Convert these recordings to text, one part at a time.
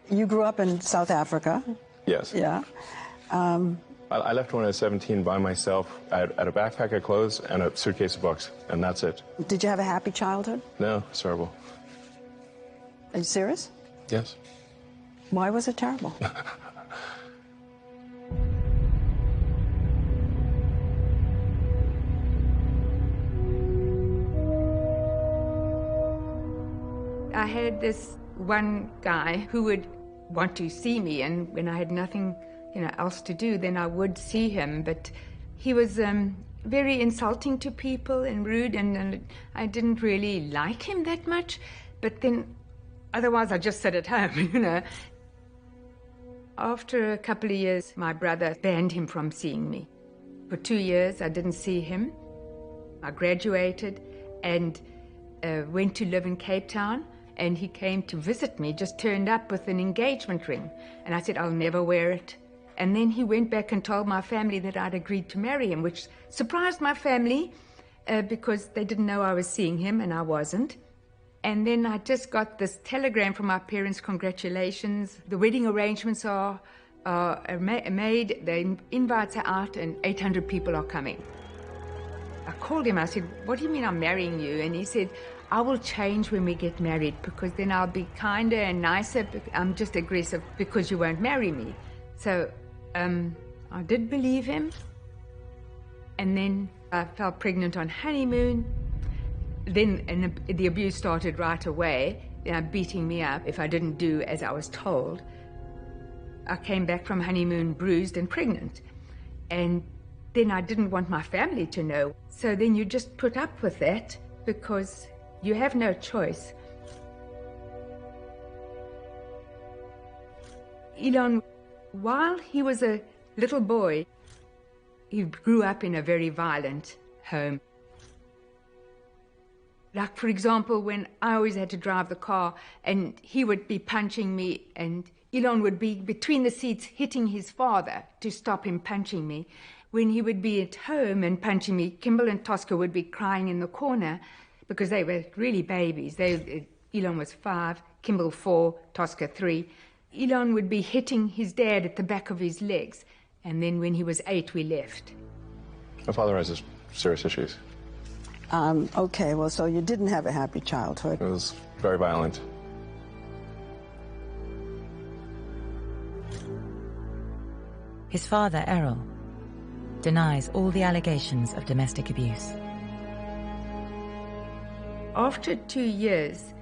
You grew up in South Africa. Yes. Yeah. I left when I was 17 by myself. I had a backpack of clothes and a suitcase of books, and that's it. Did you have a happy childhood? No, it's terrible. Are you serious? Yes. Why was it terrible? I had this one guy who would want to see me, and when I had nothing, else to do, then I would see him. But he was very insulting to people and rude, and I didn't really like him that much. But then, otherwise, I just sat at home, After a couple of years, my brother banned him from seeing me. For 2 years, I didn't see him. I graduated and went to live in Cape Town. And he came to visit me, just turned up with an engagement ring. And I said, I'll never wear it. And then he went back and told my family that I'd agreed to marry him, which surprised my family because they didn't know I was seeing him and I wasn't. And then I just got this telegram from my parents, congratulations. The wedding arrangements are made, the invites are out, and 800 people are coming. I called him, I said, what do you mean I'm marrying you? And he said, I will change when we get married because then I'll be kinder and nicer. I'm just aggressive because you won't marry me. So I did believe him. And then I fell pregnant on honeymoon. Then the abuse started right away, beating me up if I didn't do as I was told. I came back from honeymoon bruised and pregnant. And then I didn't want my family to know. So then you just put up with that because you have no choice. Elon, while he was a little boy, he grew up in a very violent home. Like, for example, when I always had to drive the car and he would be punching me and Elon would be between the seats hitting his father to stop him punching me. When he would be at home and punching me, Kimball and Tosca would be crying in the corner because they were really babies. Elon was 5, Kimball 4, Tosca 3. Elon would be hitting his dad at the back of his legs. And then when he was 8, we left. My father has serious issues. Okay, well, so you didn't have a happy childhood. It was very violent. His father, Errol, denies all the allegations of domestic abuse. After 2 years,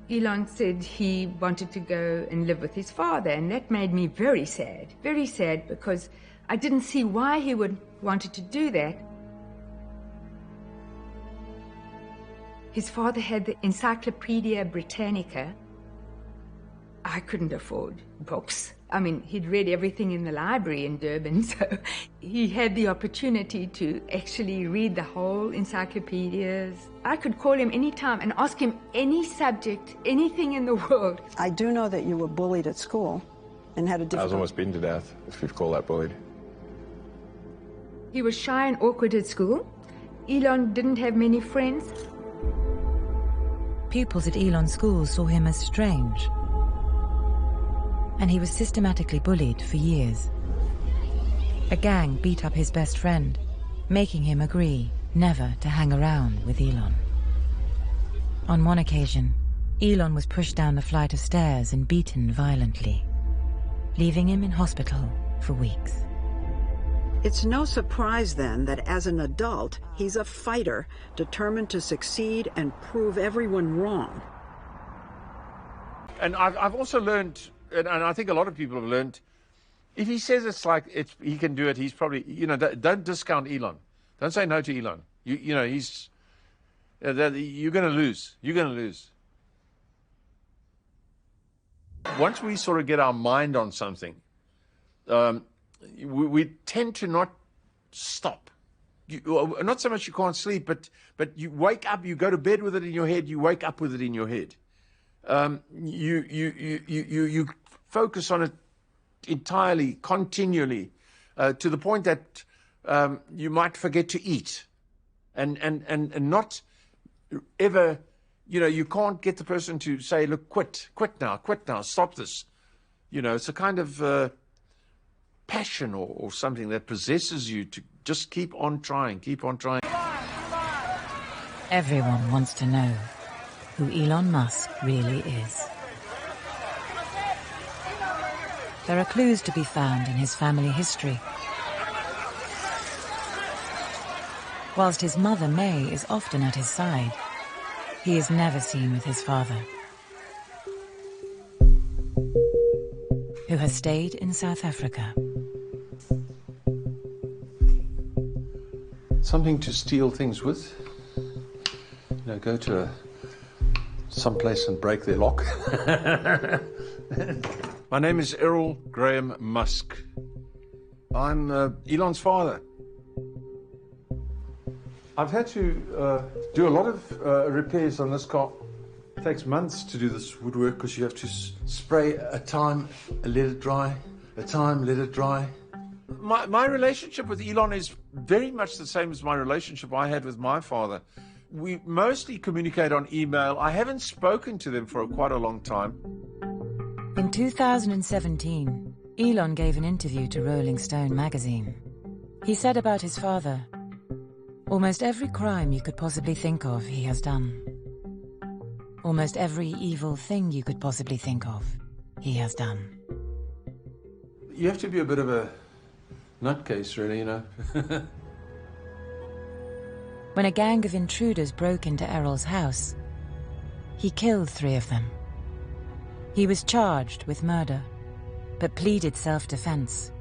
Elon said he wanted to go and live with his father, and that made me very sad, because I didn't see why he would wanted to do that. His father had the Encyclopedia Britannica. I couldn't afford books. I mean, he'd read everything in the library in Durban, so he had the opportunity to actually read the whole encyclopedias. I could call him any time and ask him any subject, anything in the world. I do know that you were bullied at school and had a difficult... I was almost beaten to death, if you'd call that bullied. He was shy and awkward at school. Elon didn't have many friends. Pupils at Elon school saw him as strange, and he was systematically bullied for years. A gang beat up his best friend, making him agree never to hang around with Elon. On one occasion, Elon was pushed down the flight of stairs and beaten violently, leaving him in hospital for weeks. It's no surprise then that as an adult, he's a fighter, determined to succeed and prove everyone wrong. And I've also learned, and I think a lot of people have learned, if he says he can do it, he's probably, don't discount Elon. Don't say no to Elon. You're going to lose. You're going to lose. Once we sort of get our mind on something, we tend to not stop. Not so much you can't sleep, but you wake up, you go to bed with it in your head, you wake up with it in your head. You focus on it entirely, continually, to the point that you might forget to eat, and not ever, you can't get the person to say, look, quit now, stop this. You know, it's a kind of passion or something that possesses you to just keep on trying, keep on trying. Everyone wants to know who Elon Musk really is. There are clues to be found in his family history. Whilst his mother, May, is often at his side, he is never seen with his father, who has stayed in South Africa. Something to steal things with. You know, go to someplace and break their lock. My name is Errol Graham Musk. I'm Elon's father. I've had to do a lot of repairs on this car. It takes months to do this woodwork because you have to spray a time, let it dry, a time, let it dry. My relationship with Elon is very much the same as my relationship I had with my father. We mostly communicate on email. I haven't spoken to them for quite a long time. In 2017, Elon gave an interview to Rolling Stone magazine. He said about his father, "Almost every crime you could possibly think of, he has done. Almost every evil thing you could possibly think of, he has done." You have to be a bit of a nutcase, really, you know. When a gang of intruders broke into Errol's house, he killed 3 of them. He was charged with murder, but pleaded self-defense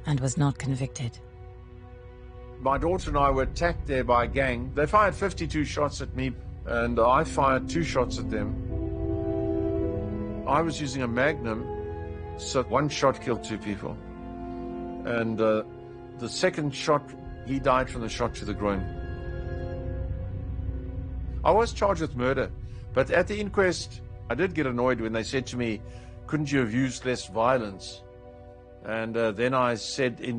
and was not convicted. My daughter and I were attacked there by a gang. They fired 52 shots at me, and I fired 2 shots at them. I was using a Magnum, so 1 shot killed 2 people. And the second shot, he died from the shot to the groin. I was charged with murder, but at the inquest, I did get annoyed when they said to me, "Couldn't you have used less violence?" And then I said in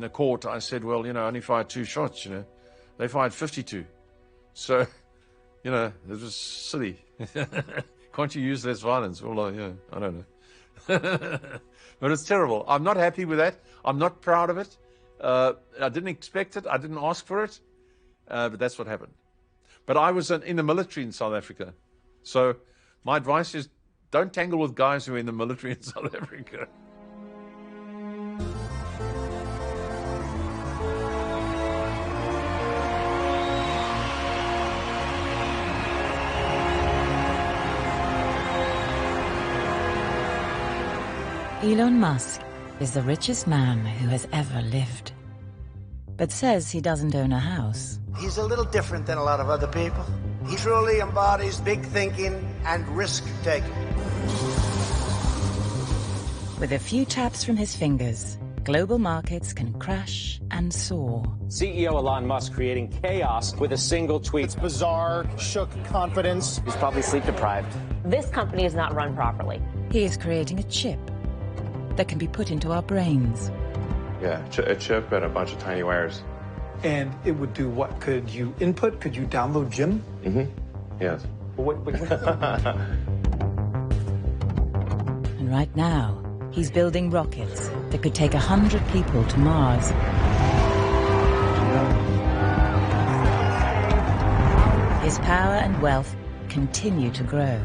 the court, I said, "Well, you know, I only fired 2 shots, you know. They fired 52. So, you know, it was silly. Can't you use less violence?" Well, yeah, I don't know. But it's terrible. I'm not happy with that. I'm not proud of it. I didn't expect it. I didn't ask for it. But that's what happened. But I was in the military in South Africa. So my advice is don't tangle with guys who are in the military in South Africa. Elon Musk is the richest man who has ever lived, but says he doesn't own a house. He's a little different than a lot of other people. He truly embodies big thinking and risk-taking. With a few taps from his fingers, global markets can crash and soar. CEO Elon Musk creating chaos with a single tweet. It's bizarre, shook confidence. He's probably sleep deprived. This company is not run properly. He is creating a chip that can be put into our brains. Yeah, a chip and a bunch of tiny wires. And it would do what? Could you input? Could you download Jim? Mm-hmm. Yes. And right now, he's building rockets that could take 100 people to Mars. His power and wealth continue to grow.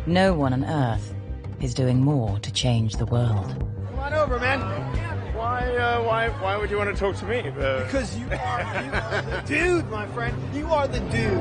No one on Earth is doing more to change the world. Come on over, man. Why would you want to talk to me? Because you are the dude, my friend. You are the dude.